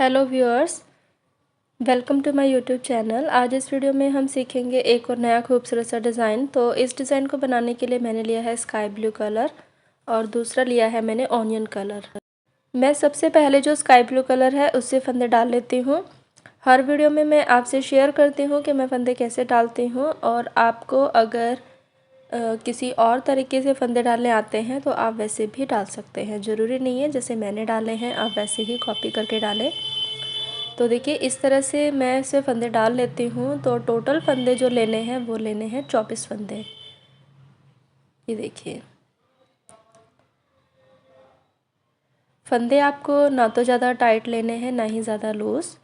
Hello viewers, welcome to my YouTube channel. आज इस video में हम सीखेंगे एक और नया खूबसूरत सा डिज़ाइन। तो इस डिज़ाइन को बनाने के लिए मैंने लिया है स्काई ब्लू कलर और दूसरा लिया है मैंने ऑनियन कलर। मैं सबसे पहले जो स्काई ब्लू कलर है उससे फंदे डाल लेती हूँ। हर वीडियो में मैं आपसे शेयर करती हूँ कि मैं फंदे कैसे डालती हूँ, और आपको अगर किसी और तरीके से फंदे डालने आते हैं तो आप वैसे भी डाल सकते हैं। ज़रूरी नहीं है जैसे मैंने डाले हैं आप वैसे ही कॉपी करके डालें। तो देखिए इस तरह से मैं इसे फंदे डाल लेती हूँ। तो टोटल फंदे जो लेने हैं वो लेने हैं 24 फंदे। ये देखिए फंदे आपको ना तो ज़्यादा टाइट लेने हैं ना ही ज़्यादा लूज़।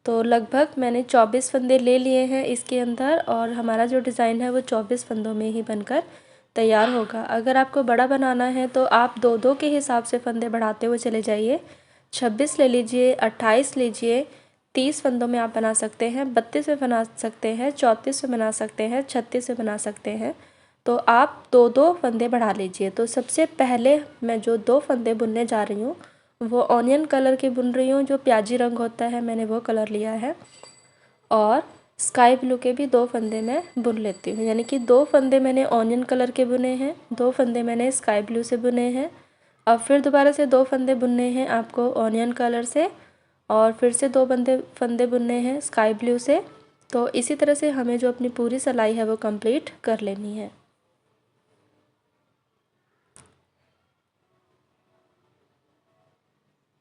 तो लगभग मैंने 24 फंदे ले लिए हैं इसके अंदर, और हमारा जो डिज़ाइन है वो 24 फंदों में ही बनकर तैयार होगा। अगर आपको बड़ा बनाना है तो आप दो दो के हिसाब से फंदे बढ़ाते हुए चले जाइए। 26 ले लीजिए, 28 लीजिए, 30 फंदों में आप बना सकते हैं, 32 में बना सकते हैं, 34 में बना सकते हैं, 36 में बना सकते हैं। तो आप दो दो फंदे बढ़ा लीजिए। तो सबसे पहले मैं जो दो फंदे बुनने जा रही हूँ वो ऑनियन कलर के बुन रही हूँ। जो प्याजी रंग होता है मैंने वो कलर लिया है, और स्काई ब्लू के भी दो फंदे मैं बुन लेती हूँ। यानी कि दो फंदे मैंने ऑनियन कलर के बुने हैं, दो फंदे मैंने स्काई ब्लू से बुने हैं। अब फिर दोबारा से दो फंदे बुनने हैं आपको ऑनियन कलर से, और फिर से दो फंदे बुनने हैं स्काई ब्लू से। तो इसी तरह से हमें जो अपनी पूरी सिलाई है वो कंप्लीट कर लेनी है।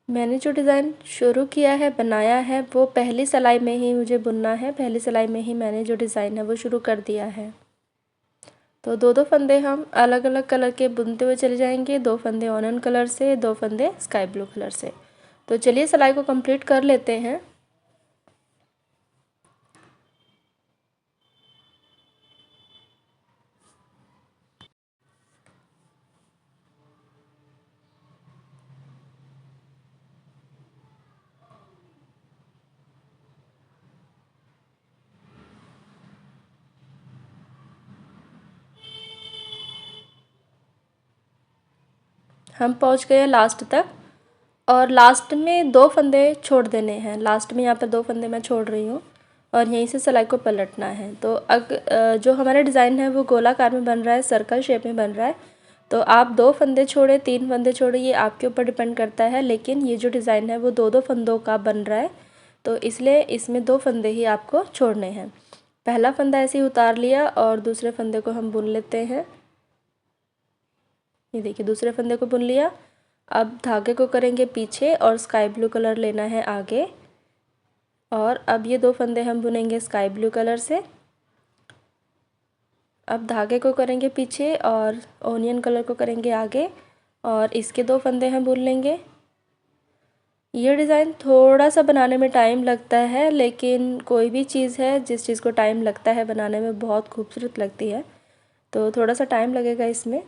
मैंने जो डिज़ाइन शुरू किया है, बनाया है, वो पहली सिलाई में ही मुझे बुनना है। पहली सिलाई में ही मैंने जो डिज़ाइन है वो शुरू कर दिया है। तो दो दो फंदे हम अलग अलग कलर के बुनते हुए चले जाएंगे। दो फंदे ऑनियन कलर से, दो फंदे स्काई ब्लू कलर से। तो चलिए सिलाई को कंप्लीट कर लेते हैं। हम पहुंच गए लास्ट तक, और लास्ट में दो फंदे छोड़ देने हैं। लास्ट में यहाँ पर दो फंदे मैं छोड़ रही हूँ, और यहीं से सिलाई को पलटना है। तो जो हमारा डिज़ाइन है वो गोलाकार में बन रहा है, सर्कल शेप में बन रहा है। तो आप दो फंदे छोड़े, तीन फंदे छोड़े, ये आपके ऊपर डिपेंड करता है। लेकिन ये जो डिज़ाइन है वो दो दो फंदों का बन रहा है, तो इसलिए इसमें दो फंदे ही आपको छोड़ने हैं। पहला फंदा ऐसे ही उतार लिया, और दूसरे फंदे को हम बुन लेते हैं। ये देखिए दूसरे फंदे को बुन लिया। अब धागे को करेंगे पीछे, और स्काई ब्लू कलर लेना है आगे। और अब ये दो फंदे हम बुनेंगे स्काई ब्लू कलर से। अब धागे को करेंगे पीछे और ओनियन कलर को करेंगे आगे, और इसके दो फंदे हम बुन लेंगे। ये डिज़ाइन थोड़ा सा बनाने में टाइम लगता है, लेकिन कोई भी चीज़ है जिस चीज़ को टाइम लगता है बनाने में बहुत खूबसूरत लगती है। तो थोड़ा सा टाइम लगेगा इसमें,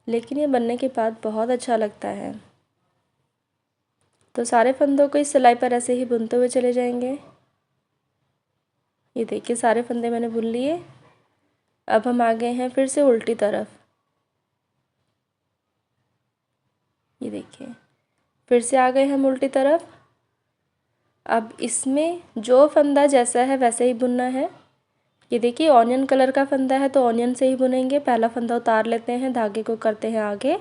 लेकिन ये बनने के बाद बहुत अच्छा लगता है। तो सारे फंदों को इस सिलाई पर ऐसे ही बुनते हुए चले जाएंगे। ये देखिए सारे फंदे मैंने बुन लिए। अब हम आ गए हैं फिर से उल्टी तरफ। ये देखिए फिर से आ गए हम उल्टी तरफ। अब इसमें जो फंदा जैसा है वैसे ही बुनना है। ये देखिए ऑनियन कलर का फंदा है तो ऑनियन से ही बुनेंगे। पहला फंदा उतार लेते हैं, धागे को करते हैं आगे,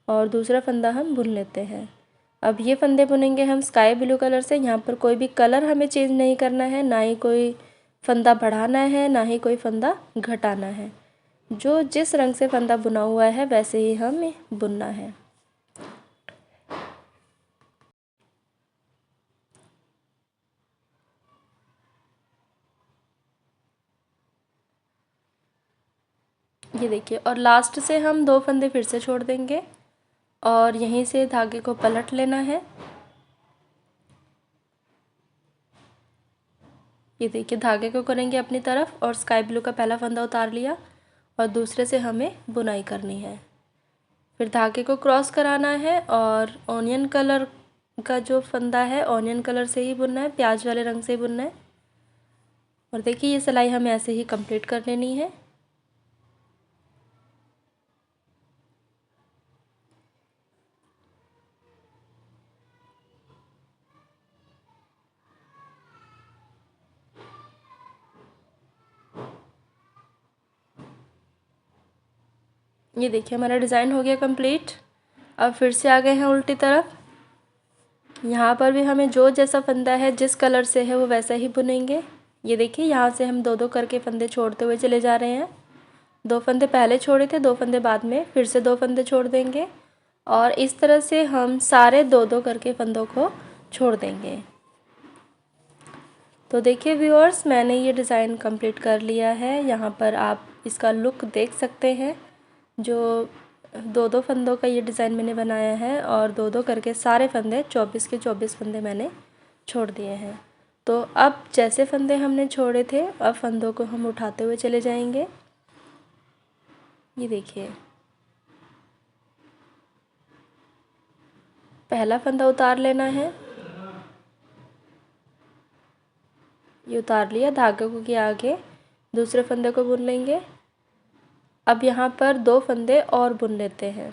और दूसरा फंदा हम बुन लेते हैं। अब ये फंदे बुनेंगे हम स्काई ब्लू कलर से। यहाँ पर कोई भी कलर हमें चेंज नहीं करना है, ना ही कोई फंदा बढ़ाना है ना ही कोई फंदा घटाना है। जो जिस रंग से फंदा बुना हुआ है वैसे ही हमें बुनना है। ये देखिए, और लास्ट से हम दो फंदे फिर से छोड़ देंगे, और यहीं से धागे को पलट लेना है। ये देखिए धागे को करेंगे अपनी तरफ, और स्काई ब्लू का पहला फंदा उतार लिया, और दूसरे से हमें बुनाई करनी है। फिर धागे को क्रॉस कराना है, और ऑनियन कलर का जो फंदा है ऑनियन कलर से ही बुनना है, प्याज वाले रंग से ही बुनना है। और देखिए ये सिलाई हमें ऐसे ही कंप्लीट कर लेनी है। ये देखिए हमारा डिज़ाइन हो गया कंप्लीट। अब फिर से आ गए हैं उल्टी तरफ। यहाँ पर भी हमें जो जैसा फंदा है, जिस कलर से है वो वैसा ही बुनेंगे। ये देखिए यहाँ से हम दो दो करके फंदे छोड़ते हुए चले जा रहे हैं। 2 फंदे पहले छोड़े थे, 2 फंदे बाद में, फिर से 2 फंदे छोड़ देंगे और इस तरह से हम सारे 2-2 करके फंदों को छोड़ देंगे। तो देखिए व्यूअर्स, मैंने ये डिज़ाइन कंप्लीट कर लिया है। यहाँ पर आप इसका लुक देख सकते हैं। जो 2-2 फंदों का ये डिज़ाइन मैंने बनाया है और 2-2 करके सारे फंदे 24 के 24 फंदे मैंने छोड़ दिए हैं। तो अब जैसे फंदे हमने छोड़े थे, अब फंदों को हम उठाते हुए चले जाएंगे। ये देखिए पहला फंदा उतार लेना है। ये उतार लिया, धागे को के आगे दूसरे फंदे को बुन लेंगे। अब यहाँ पर 2 फंदे और बुन लेते हैं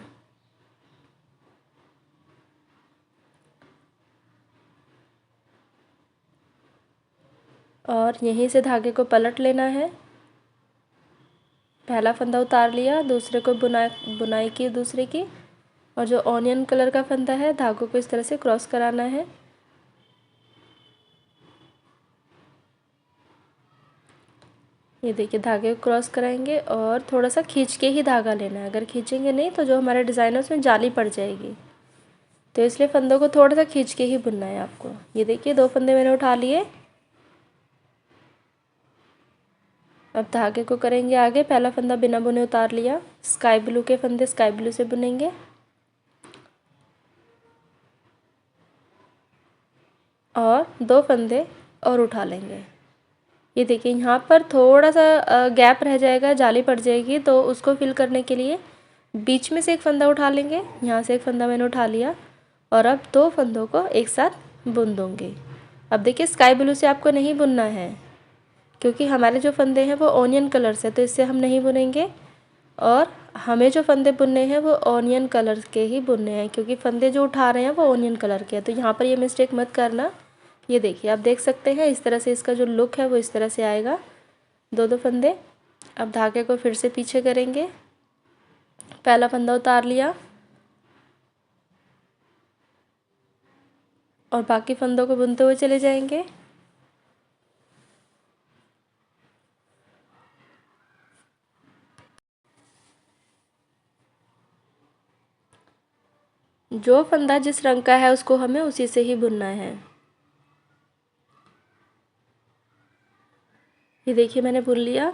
और यहीं से धागे को पलट लेना है। पहला फंदा उतार लिया, दूसरे को बुनाई की दूसरे की, और जो ऑनियन कलर का फंदा है धागों को इस तरह से क्रॉस कराना है। ये देखिए धागे को क्रॉस कराएंगे और थोड़ा सा खींच के ही धागा लेना है। अगर खींचेंगे नहीं तो जो हमारा डिज़ाइन है उसमें जाली पड़ जाएगी, तो इसलिए फंदों को थोड़ा सा खींच के ही बुनना है आपको। ये देखिए 2 फंदे मैंने उठा लिए। अब धागे को करेंगे आगे। पहला फंदा बिना बुने उतार लिया, स्काई ब्लू के फंदे स्काई ब्लू से बुनेंगे और 2 फंदे और उठा लेंगे। ये देखिए यहाँ पर थोड़ा सा गैप रह जाएगा, जाली पड़ जाएगी, तो उसको फिल करने के लिए बीच में से एक फंदा उठा लेंगे। यहाँ से एक फंदा मैंने उठा लिया और अब 2 फंदों को एक साथ बुन दूँगी। अब देखिए स्काई ब्लू से आपको नहीं बुनना है क्योंकि हमारे जो फंदे हैं वो ऑनियन कलर से, तो इससे हम नहीं बुनेंगे। और हमें जो फंदे बुनने हैं वो ऑनियन कलर के ही बुनने हैं क्योंकि फंदे जो उठा रहे हैं वो ऑनियन कलर के हैं। तो यहाँ पर ये मिस्टेक मत करना। ये देखिए आप देख सकते हैं इस तरह से इसका जो लुक है वो इस तरह से आएगा। 2-2 फंदे। अब धागे को फिर से पीछे करेंगे। पहला फंदा उतार लिया और बाकी फंदों को बुनते हुए चले जाएंगे। जो फंदा जिस रंग का है उसको हमें उसी से ही बुनना है। ये देखिए मैंने बुन लिया।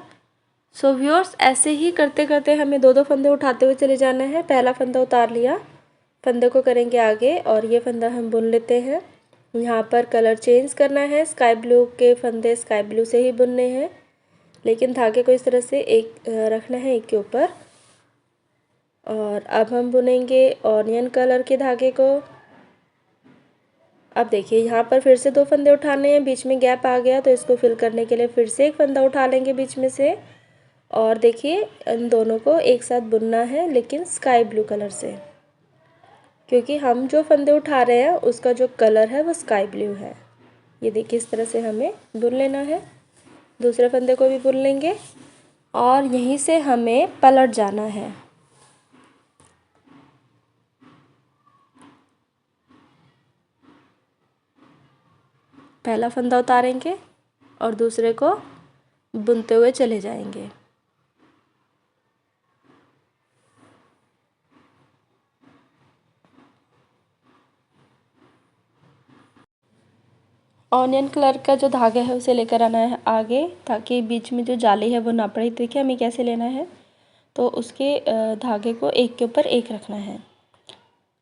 सो व्यूअर्स, ऐसे ही करते करते हमें 2-2 फंदे उठाते हुए चले जाना है। पहला फंदा उतार लिया, फंदे को करेंगे आगे और ये फंदा हम बुन लेते हैं। यहाँ पर कलर चेंज करना है, स्काई ब्लू के फंदे स्काई ब्लू से ही बुनने हैं, लेकिन धागे को इस तरह से एक रखना है एक के ऊपर। और अब हम बुनेंगे ऑनियन कलर के धागे को। अब देखिए यहाँ पर फिर से 2 फंदे उठाने हैं, बीच में गैप आ गया तो इसको फिल करने के लिए फिर से एक फंदा उठा लेंगे बीच में से। और देखिए इन दोनों को एक साथ बुनना है, लेकिन स्काई ब्लू कलर से, क्योंकि हम जो फंदे उठा रहे हैं उसका जो कलर है वो स्काई ब्लू है। ये देखिए इस तरह से हमें बुन लेना है। दूसरे फंदे को भी बुन लेंगे और यहीं से हमें पलट जाना है। पहला फंदा उतारेंगे और दूसरे को बुनते हुए चले जाएंगे। ऑनियन कलर का जो धागा है उसे लेकर आना है आगे, ताकि बीच में जो जाली है वो ना पड़े। देखिए हमें कैसे लेना है, तो उसके धागे को एक के ऊपर एक रखना है।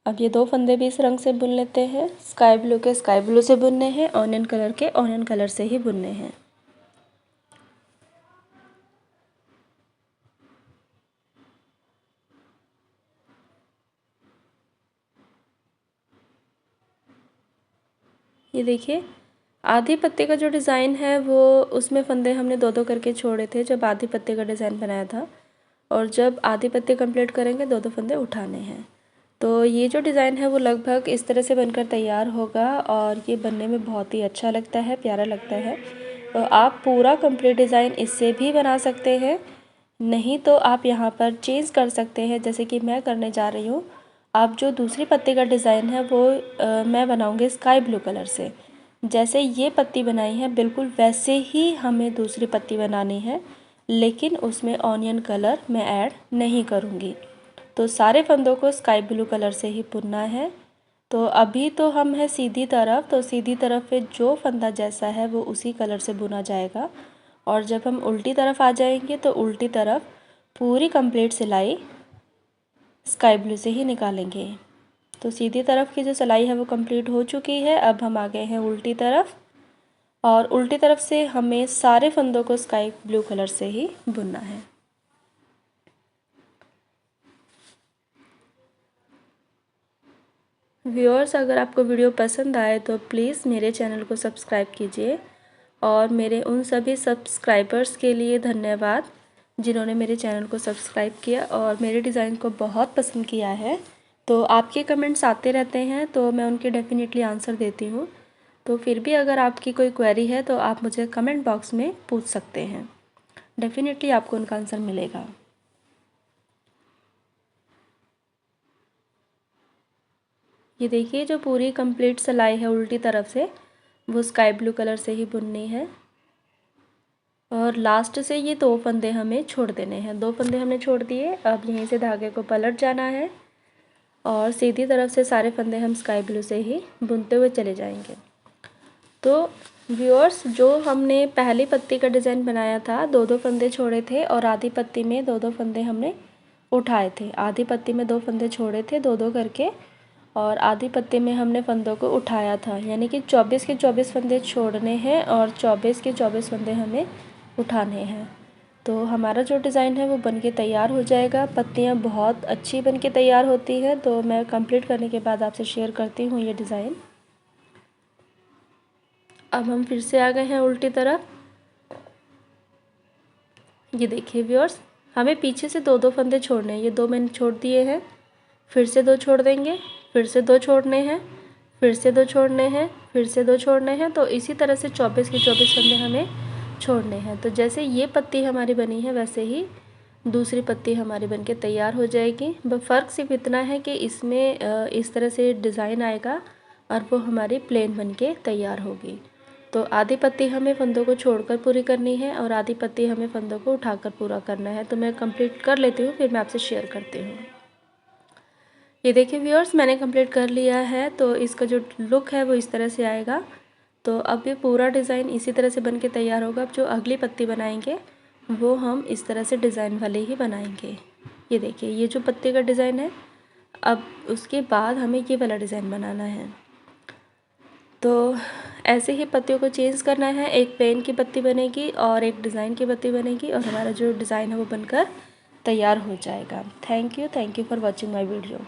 अब ये 2 फंदे भी इस रंग से बुन लेते हैं। स्काई ब्लू के स्काई ब्लू से बुनने हैं, ऑनियन कलर के ऑनियन कलर से ही बुनने हैं। ये देखिए आधी पत्ते का जो डिज़ाइन है वो उसमें फंदे हमने 2-2 करके छोड़े थे जब आधी पत्ते का डिज़ाइन बनाया था, और जब आधी पत्ते कंप्लीट करेंगे 2-2 फंदे उठाने हैं। तो ये जो डिज़ाइन है वो लगभग इस तरह से बनकर तैयार होगा और ये बनने में बहुत ही अच्छा लगता है, प्यारा लगता है। तो आप पूरा कंप्लीट डिज़ाइन इससे भी बना सकते हैं, नहीं तो आप यहाँ पर चेंज कर सकते हैं, जैसे कि मैं करने जा रही हूँ। आप जो दूसरी पत्ती का डिज़ाइन है वो मैं बनाऊँगी स्काई ब्लू कलर से। जैसे ये पत्ती बनाई है बिल्कुल वैसे ही हमें दूसरी पत्ती बनानी है, लेकिन उसमें ऑनियन कलर मैं ऐड नहीं करूँगी। तो सारे फंदों को स्काई ब्लू कलर से ही बुनना है। तो अभी तो हम है सीधी तरफ, तो सीधी तरफ पे जो फंदा जैसा है वो उसी कलर से बुना जाएगा। और जब हम उल्टी तरफ आ जाएंगे तो उल्टी तरफ पूरी कंप्लीट सिलाई स्काई ब्लू से ही निकालेंगे। तो सीधी तरफ की जो सिलाई है वो कंप्लीट हो चुकी है। अब हम आ गए हैं उल्टी तरफ, और उल्टी तरफ से हमें सारे फंदों को स्काई ब्लू कलर से ही बुनना है। व्यूअर्स, अगर आपको वीडियो पसंद आए तो प्लीज़ मेरे चैनल को सब्सक्राइब कीजिए, और मेरे उन सभी सब्सक्राइबर्स के लिए धन्यवाद जिन्होंने मेरे चैनल को सब्सक्राइब किया और मेरे डिज़ाइन को बहुत पसंद किया है। तो आपके कमेंट्स आते रहते हैं तो मैं उनके डेफिनेटली आंसर देती हूँ। तो फिर भी अगर आपकी कोई क्वेरी है तो आप मुझे कमेंट बॉक्स में पूछ सकते हैं, डेफिनेटली आपको उनका आंसर मिलेगा। ये देखिए, जो पूरी कंप्लीट सिलाई है उल्टी तरफ से वो स्काई ब्लू कलर से ही बुननी है। और लास्ट से ये 2 फंदे हमें छोड़ देने हैं। 2 फंदे हमने छोड़ दिए। अब यहीं से धागे को पलट जाना है और सीधी तरफ से सारे फंदे हम स्काई ब्लू से ही बुनते हुए चले जाएंगे। तो व्यूअर्स, जो हमने पहली पत्ती का डिज़ाइन बनाया था 2-2 फंदे छोड़े थे, और आधी पत्ती में 2-2 फंदे हमने उठाए थे। आधी पत्ती में 2 फंदे छोड़े थे 2-2 करके, और आधी पत्ती में हमने फंदों को उठाया था। यानी कि 24 के 24 फंदे छोड़ने हैं और 24 के 24 फंदे हमें उठाने हैं। तो हमारा जो डिज़ाइन है वो बनके तैयार हो जाएगा। पत्तियाँ बहुत अच्छी बनके तैयार होती हैं। तो मैं कंप्लीट करने के बाद आपसे शेयर करती हूँ ये डिज़ाइन। अब हम फिर से आ गए हैं उल्टी तरफ। ये देखिए व्यूअर्स, हमें पीछे से 2-2 फंदे छोड़ने हैं। ये 2 मैंने छोड़ दिए हैं, फिर से 2 छोड़ देंगे, फिर से 2 छोड़ने हैं, फिर से 2 छोड़ने हैं, फिर से 2 छोड़ने हैं। तो इसी तरह से 24 के 24 फंदे हमें छोड़ने हैं। तो जैसे ये पत्ती हमारी बनी है वैसे ही दूसरी पत्ती हमारी बनके तैयार हो जाएगी। फ़र्क सिर्फ इतना है कि इसमें इस तरह से डिज़ाइन आएगा और वो हमारी प्लेन बनके तैयार होगी। तो आधी पत्ती हमें फंदों को छोड़कर पूरी करनी है और आधी पत्ती हमें फंदों को उठाकर पूरा करना है। तो मैं कंप्लीट कर लेती हूँ, फिर मैं आपसे शेयर करती हूँ। ये देखिए व्यूअर्स, मैंने कंप्लीट कर लिया है। तो इसका जो लुक है वो इस तरह से आएगा। तो अब ये पूरा डिज़ाइन इसी तरह से बनके तैयार होगा। अब जो अगली पत्ती बनाएंगे वो हम इस तरह से डिज़ाइन वाले ही बनाएंगे। ये देखिए, ये जो पत्ती का डिज़ाइन है, अब उसके बाद हमें ये वाला डिज़ाइन बनाना है। तो ऐसे ही पत्तियों को चेंज करना है। एक पेन की पत्ती बनेगी और एक डिज़ाइन की पत्ती बनेगी, और हमारा जो डिज़ाइन है वो बनकर तैयार हो जाएगा। Thank you for watching my video.